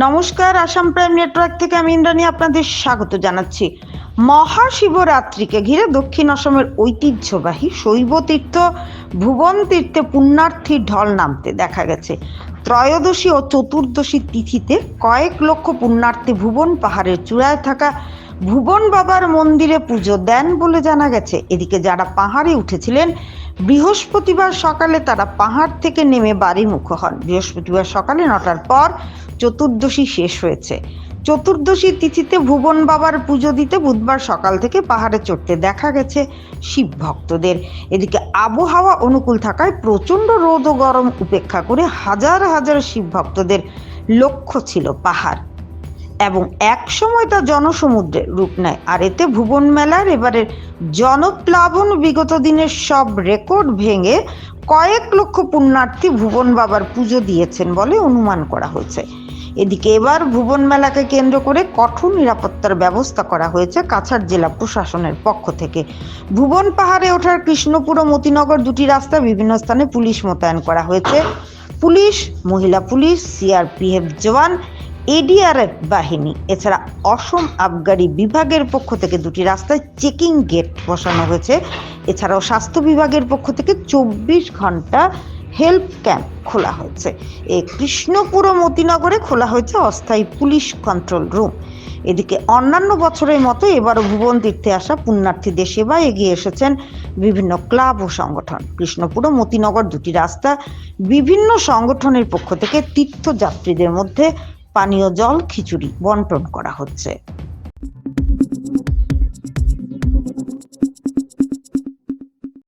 নমস্কার, Assam prime network থেকে আমি ইন্দ্রাণী আপনাদের স্বাগত জানাচ্ছি। মহাশিবরাত্রিকে ঘিরে দক্ষিণ অসমের ঐতিহ্যবাহী শৈবতীর্থ ভুবন তীর্থে পুণ্যার্থীর ঢল নামতে দেখা গেছে। ত্রয়োদশী ও চতুর্দশী তিথিতে কয়েক লক্ষ পুণ্যার্থী ভুবন পাহাড়ের চূড়ায় থাকা ভুবন বাবার মন্দিরে পুজো দেন বলে জানা গেছে। এদিকে যারা পাহাড়ে উঠেছিলেন বৃহস্পতিবার সকালে তারা পাহাড় থেকে নেমে বাড়িমুখো হন। বৃহস্পতিবার সকালে 9টার পর চতুর্দশী শেষ হয়েছে। চতুর্দশী তিথিতে ভুবন বাবার পুজো দিতে বুধবার সকাল থেকে পাহাড়ে চড়তে দেখা গেছে শিব ভক্তদের। এদিকে আবহাওয়া অনুকূল থাকায় প্রচন্ড রোদ ও গরম উপেক্ষা করে হাজার হাজার শিব ভক্তদের লক্ষ্য ছিল পাহাড়, এবং এক সময় তা জনসমুদ্রের রূপ নেয়। আর এতে ভুবন মেলার এবারের জনপ্লাবন বিগত দিনের সব রেকর্ড ভেঙে কয়েক লক্ষ পুণ্যার্থী ভুবন বাবার পুজো দিয়েছেন বলে অনুমান করা হয়েছে। এদিকে এবার ভুবন মেলাকে কেন্দ্র করে কঠোর নিরাপত্তার ব্যবস্থা করা হয়েছে কাছাড় জেলা প্রশাসনের পক্ষ থেকে। ভুবন পাহাড়ে ওঠার কৃষ্ণপুর ও মতিনগর দুটি রাস্তা বিভিন্ন স্থানে পুলিশ মোতায়েন করা হয়েছে। পুলিশ, মহিলা পুলিশ, সিআরপিএফ জওয়ান, এডিআরএফ বাহিনী এছাড়া অসম আবগারি বিভাগের পক্ষ থেকে দুটি রাস্তায় চেকিং গেট বসানো হয়েছে। এছাড়াও স্বাস্থ্য বিভাগের পক্ষ থেকে 24 ঘন্টা হেল্প ক্যাম্প খোলা হয়েছে। এই কৃষ্ণপুর ও মতিনগরে খোলা হয়েছে অস্থায়ী পুলিশ কন্ট্রোল রুম। এদিকে অন্যান্য বছরের মতো এবারও ভুবন তীর্থে আসা পুণ্যার্থীদের সেবায় এগিয়ে এসেছেন বিভিন্ন ক্লাব ও সংগঠন। কৃষ্ণপুর ও মতিনগর দুটি রাস্তা বিভিন্ন সংগঠনের পক্ষ থেকে তীর্থযাত্রীদের মধ্যে পানীয় জল, খিচুড়ি বন্টন করা হচ্ছে।